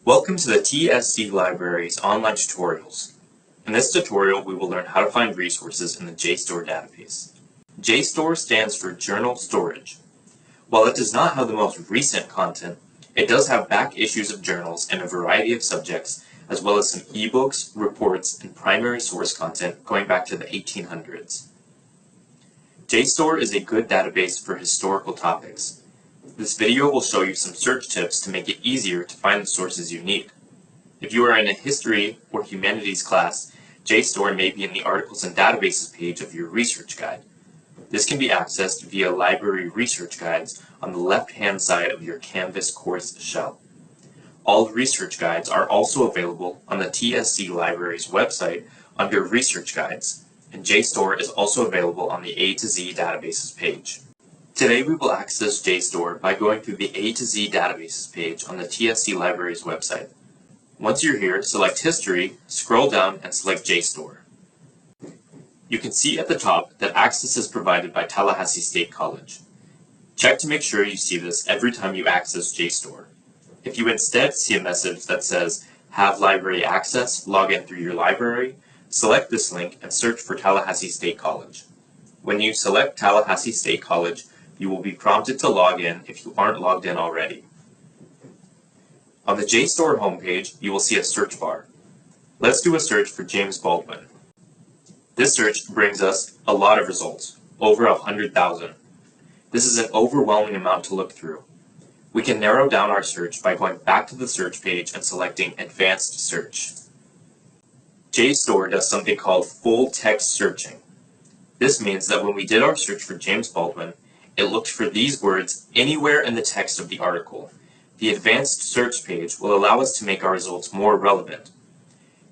Welcome to the TSC Libraries online tutorials. In this tutorial, we will learn how to find resources in the JSTOR database. JSTOR stands for Journal Storage. While it does not have the most recent content, it does have back issues of journals in a variety of subjects, as well as some ebooks, reports, and primary source content going back to the 1800s. JSTOR is a good database for historical topics. This video will show you some search tips to make it easier to find the sources you need. If you are in a history or humanities class, JSTOR may be in the Articles and Databases page of your research guide. This can be accessed via Library Research Guides on the left-hand side of your Canvas course shell. All research guides are also available on the TSC Libraries website under Research Guides, and JSTOR is also available on the A to Z Databases page. Today we will access JSTOR by going through the A to Z Databases page on the TSC Libraries website. Once you're here, select History, scroll down, and select JSTOR. You can see at the top that access is provided by Tallahassee State College. Check to make sure you see this every time you access JSTOR. If you instead see a message that says, "Have library access, log in through your library," select this link and search for Tallahassee State College. When you select Tallahassee State College, you will be prompted to log in if you aren't logged in already. On the JSTOR homepage, you will see a search bar. Let's do a search for James Baldwin. This search brings us a lot of results, over 100,000. This is an overwhelming amount to look through. We can narrow down our search by going back to the search page and selecting Advanced Search. JSTOR does something called full text searching. This means that when we did our search for James Baldwin, it looked for these words anywhere in the text of the article. The Advanced Search page will allow us to make our results more relevant.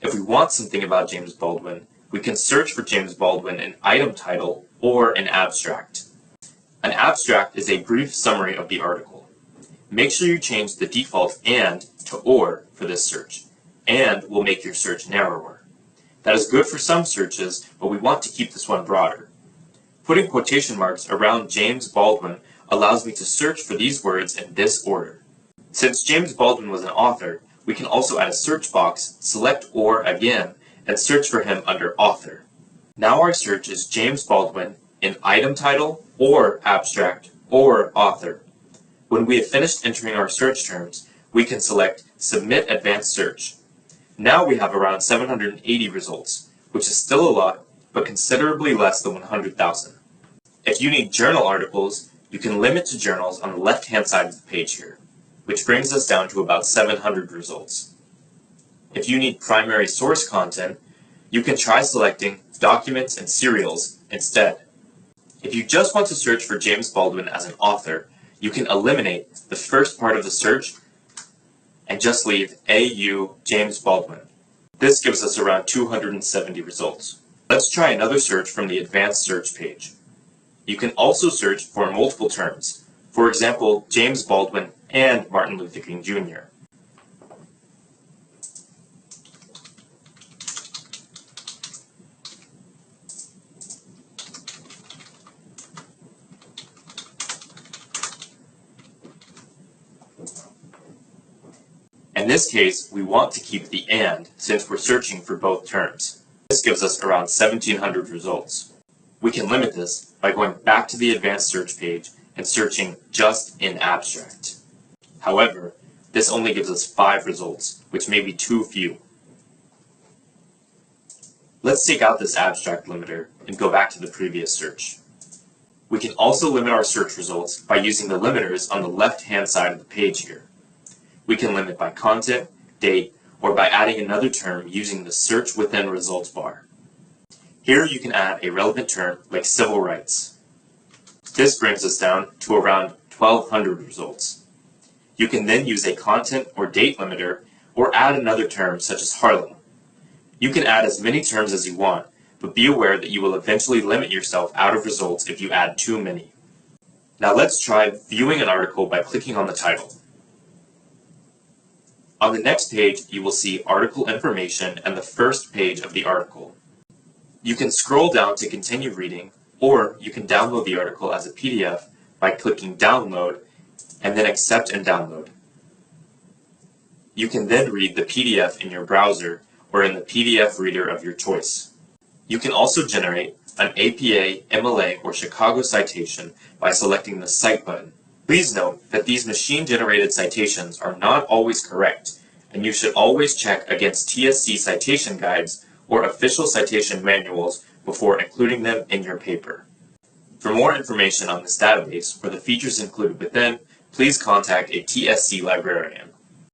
If we want something about James Baldwin, we can search for James Baldwin in item title or an abstract. An abstract is a brief summary of the article. Make sure you change the default "and" to "or" for this search. "And" will make your search narrower. That is good for some searches, but we want to keep this one broader. Putting quotation marks around James Baldwin allows me to search for these words in this order. Since James Baldwin was an author, we can also add a search box, select "or" again, and search for him under author. Now our search is James Baldwin in item title or abstract or author. When we have finished entering our search terms, we can select Submit Advanced Search. Now we have around 780 results, which is still a lot, but considerably less than 100,000. If you need journal articles, you can limit to journals on the left-hand side of the page here, which brings us down to about 700 results. If you need primary source content, you can try selecting Documents and Serials instead. If you just want to search for James Baldwin as an author, you can eliminate the first part of the search and just leave AU James Baldwin. This gives us around 270 results. Let's try another search from the Advanced Search page. You can also search for multiple terms, for example, James Baldwin and Martin Luther King Jr. In this case, we want to keep the "and" since we're searching for both terms. This gives us around 1,700 results. We can limit this by going back to the Advanced Search page and searching just in abstract. However, this only gives us 5 results, which may be too few. Let's take out this abstract limiter and go back to the previous search. We can also limit our search results by using the limiters on the left-hand side of the page here. We can limit by content, date, or by adding another term using the Search Within Results bar. Here you can add a relevant term like civil rights. This brings us down to around 1,200 results. You can then use a content or date limiter or add another term such as Harlem. You can add as many terms as you want, but be aware that you will eventually limit yourself out of results if you add too many. Now let's try viewing an article by clicking on the title. On the next page, you will see article information and the first page of the article. You can scroll down to continue reading, or you can download the article as a PDF by clicking Download and then Accept and Download. You can then read the PDF in your browser or in the PDF reader of your choice. You can also generate an APA, MLA, or Chicago citation by selecting the Cite button. Please note that these machine-generated citations are not always correct, and you should always check against TSC citation guides or official citation manuals before including them in your paper. For more information on this database or the features included within, please contact a TSC librarian.